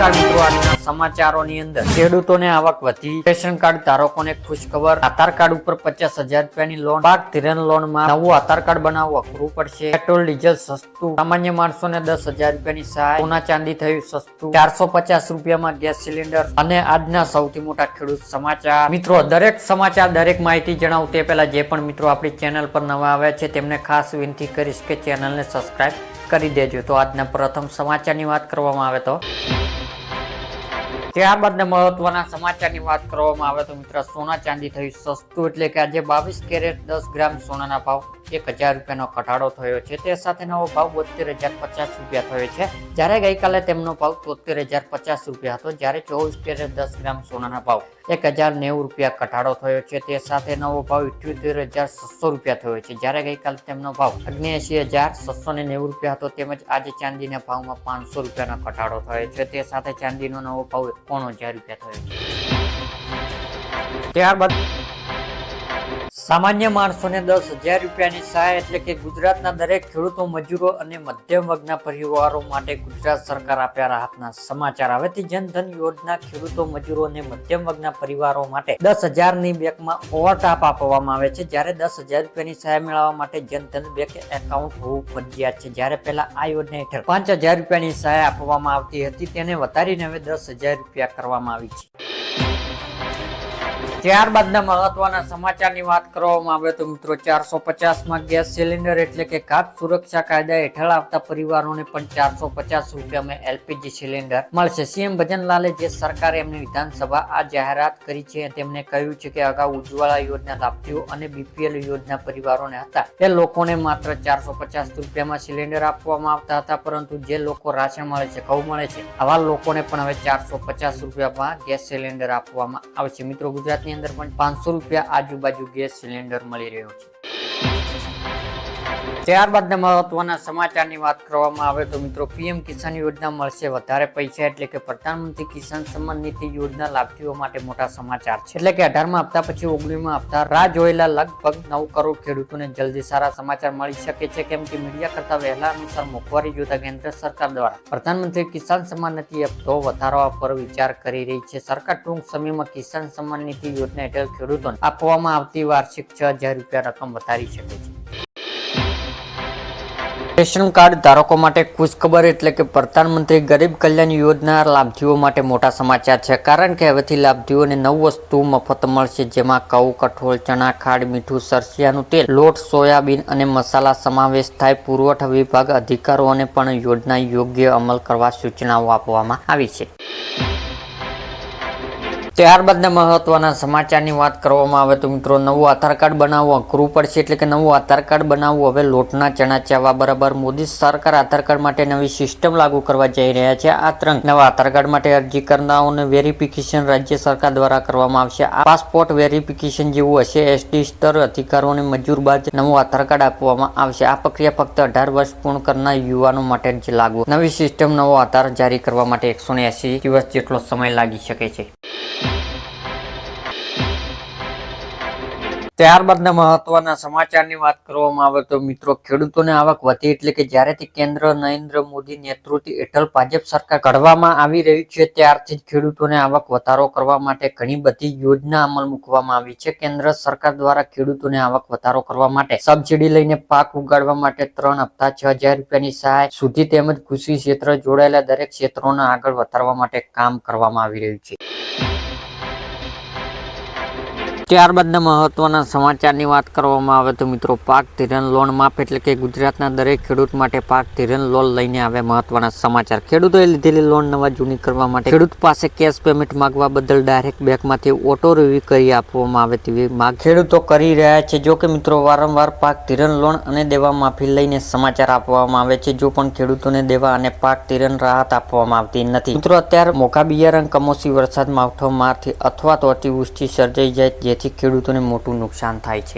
નમસ્કાર મિત્રો, આજના સમાચારોની અંદર ખેડૂતોને આવક વધી, રેશન કાર્ડ ધારકોને ખુશખબર, આધાર કાર્ડ ઉપર 50,000 રૂપિયાની લોન, પાક ધિરાણ લોનમાં નવું આધાર કાર્ડ બનાવવું અઘરું પડશે, પેટ્રોલ ડીઝલ સસ્તું, સામાન્ય માણસોને 10,000 રૂપિયાની સહાય, સોના ચાંદી થયું સસ્તું, 450 રૂપિયામાં ગેસ સિલિન્ડર અને આજના સૌથી મોટા ખેડૂત સમાચાર. મિત્રો, દરેક સમાચાર દરેક માહિતી જણાવું તે પહેલા જે પણ મિત્રો આપણી ચેનલ પર નવા આવ્યા છે તેમને ખાસ વિનંતી કરીશ કે ચેનલને સબસ્ક્રાઇબ કરી દેજો. તો આજના પ્રથમ સમાચારની વાત કરવામાં આવે તો ત્યારબાદ મહત્વના સમાચારની વાત કરવામાં આવે તો મિત્રો, સોના ચાંદી થયું સસ્તું, એટલે કે આજે 22 કેરેટ 10 ગ્રામ સોનાના ભાવ 1,000 રૂપિયાનો ઘટાડો થયો છે. તે સાથે નવો ભાવ 72,050 રૂપિયા થયો છે, જ્યારે ગઈકાલે તેમનો ભાવ 73,050 રૂપિયા હતો, જ્યારે 24 કેરેટ 10 ગ્રામ સોનાના ભાવ 1,090 રૂપિયા ઘટાડો થયો છે. તે સાથે નવો ભાવ 78,600 રૂપિયા થયો છે, જ્યારે ગઈકાલે તેમનો ભાવ 79,690 રૂપિયા હતો. તેમજ આજે ચાંદીના ભાવમાં 500 રૂપિયાનો ઘટાડો થયો છે. તે સાથે ચાંદીનો નવો ભાવ 91,000 રૂપિયા થયો છે. ત્યારબાદ સામાન્ય માણસોને 10,000 રૂપિયાની સહાય, એટલે કે ગુજરાતના દરેક ખેડૂતો, મજૂરો અને મધ્યમ વર્ગના પરિવારો માટે ગુજરાત સરકાર આપ્યા રાહતના સમાચાર. હવેથી જનધન યોજના ખેડૂતો, મજૂરો અને મધ્યમ વર્ગના પરિવારો માટે 10,000ની બેંકમાં ઓવરડ્રાફ્ટ આપવામાં આવે છે, જ્યારે 10,000 રૂપિયાની સહાય મેળવવા માટે જનધન બેંક એકાઉન્ટ હોવું ફરજિયાત છે. જ્યારે પહેલા આ યોજના હેઠળ 5,000 રૂપિયાની સહાય આપવામાં આવતી હતી, તેને વધારીને હવે 10,000 રૂપિયા કરવામાં આવી છે. ત્યારબાદના મહત્વના સમાચારની વાત કરવામાં આવે તો મિત્રો, 450માં ગેસ સિલિન્ડર, એટલે કે ખાદ્ય સુરક્ષા કાયદા હેઠળ આવતા પરિવારોને પણ 450 રૂપિયામાં એલપીજી સિલિન્ડર મળશે. સીએમ ભજનલાલે જે સરકારે એમની વિધાનસભા આ જાહેરાત કરી છે, તેમને કહ્યું છે કે અગાઉ ઉજ્જવલા યોજના લાભાર્થીઓ અને બીપીએલ યોજના પરિવારોને હતા એ લોકોને માત્ર 450 રૂપિયામાં સિલિન્ડર આપવામાં આવતા હતા, પરંતુ જે લોકો રાશન મળે છે, ઘઉં મળે છે, આવા લોકોને પણ હવે 450 રૂપિયામાં ગેસ સિલિન્ડર આપવામાં આવશે. મિત્રો, ગુજરાતની અંદર પણ 500 રૂપિયા આજુબાજુ ગેસ સિલિન્ડર મળી રહ્યો છે. ત્યારબાદ મહત્વના સમાચારની વાત કરવામાં આવે તો મિત્રો, પીએમ કિસાન યોજના મળશે વધારે પૈસા, એટલે કે પ્રધાનમંત્રી કિસાન સન્માન નિધિ યોજના લાભાર્થીઓ માટે મોટા સમાચાર છે. એટલે કે 18મા હપ્તા પછી 19મા હપ્તા રાહ જોયેલા લગભગ 9 કરોડ ખેડૂતોને જલ્દી સારા સમાચાર મળી શકે છે, કેમ કે મીડિયા કરતા વહેલા અનુસાર મોંઘવારી જોતા કેન્દ્ર સરકાર દ્વારા પ્રધાનમંત્રી કિસાન સન્માન નિધિ હપ્તો વધારવા પર વિચાર કરી રહી છે. સરકાર ટૂંક સમયમાં કિસાન સન્માન નિધિ યોજના હેઠળ ખેડૂતોને આપવામાં આવતી વાર્ષિક 6,000 રૂપિયા રકમ વધારી શકે છે. રેશન કાર્ડ ધારકો માટે ખુશખબર, એટલે કે પ્રધાનમંત્રી ગરીબ કલ્યાણ યોજના લાભાર્થીઓ માટે મોટા સમાચાર છે, કારણ કે હવેથી લાભાર્થીઓને 9 વસ્તુ મફત મળશે, જેમાં ઘઉં, કઠોળ, ચણા, ખાંડ, મીઠું, સરસિયાનું તેલ, લોટ, સોયાબીન અને મસાલા સમાવેશ થાય. પુરવઠા વિભાગ અધિકારીઓને પણ યોજના યોગ્ય અમલ કરવા સૂચનાઓ આપવામાં આવી છે. ત્યારબાદના મહત્વના સમાચારની વાત કરવામાં આવે તો મિત્રો, નવું આધાર કાર્ડ બનાવવું અઘરું પડશે, એટલે કે નવું આધાર કાર્ડ બનાવવું હવે લોટના ચણા ચાવવા બરાબર. મોદી સરકાર આધાર કાર્ડ માટે નવી સિસ્ટમ લાગુ કરવા જઈ રહ્યા છે. આ ત્રણ નવા આધાર કાર્ડ માટે અરજી કરનારાઓને વેરિફિકેશન રાજ્ય સરકાર દ્વારા કરવામાં આવશે. આ પાસપોર્ટ વેરિફિકેશન જેવું હશે. એસટી સ્તર અધિકારીઓને મંજૂર બાદ નવું આધાર કાર્ડ આપવામાં આવશે. આ પ્રક્રિયા ફક્ત 18 વર્ષ પૂર્ણ કરનાર યુવાનો માટે જ લાગુ. નવી સિસ્ટમ નવો આધાર જારી કરવા માટે 180 દિવસ જેટલો સમય લાગી શકે છે. ત્યારબાદના મહત્વના સમાચારની વાત કરવામાં આવે તો મિત્રો, ખેડૂતોને આવક વધી, એટલે કે જ્યારેથી કેન્દ્ર નરેન્દ્ર મોદી નેતૃત્વ હેઠળ ભાજપ સરકાર ઘડવામાં આવી રહી છે, ત્યારથી જ ખેડૂતોને આવક વધારો કરવા માટે ઘણી બધી યોજના અમલ મૂકવામાં આવી છે. કેન્દ્ર સરકાર દ્વારા ખેડૂતોને આવક વધારો કરવા માટે સબસિડી લઈને પાક ઉગાડવા માટે 3 હપ્તા 6,000 રૂપિયાની સહાય સુધી તેમજ કૃષિ ક્ષેત્ર જોડાયેલા દરેક ક્ષેત્રોને આગળ વધારવા માટે કામ કરવામાં આવી રહ્યું છે. ત્યારબાદના મહત્વના સમાચારની વાત કરવામાં આવે તો મિત્રો, પાક ધિરાણ લોન માફ, એટલે કે ગુજરાતના દરેક ખેડૂત માટે પાક ધિરાણ લોન લઈને આવ્યા મહત્વના સમાચાર. ખેડૂતોએ લીધેલી લોન નવા જૂની કરવા માટે ખેડૂત પાસે કેશ પેમેન્ટ માંગવા બદલ ડાયરેક્ટ બેંકમાંથી ઓટો રિવ્યુ કરી આપવામાં આવે તેવી માંગ ખેડૂતો કરી રહ્યા છે. જો કે મિત્રો, વારંવાર પાક ધિરાણ લોન અને દેવા માફી લઈને સમાચાર આપવામાં આવે છે, જો પણ ખેડૂતોને દેવા અને પાક ધિરાણ રાહત આપવામાં આવતી નથી. મિત્રો, અત્યારે મોંઘા બિયારણ, કમોસમી વરસાદ, માવઠો, મારથી અથવા તો અતિવૃષ્ટિ સર્જાઈ જાય, જેથી ખેડૂતોને મોટું નુકસાન થાય છે.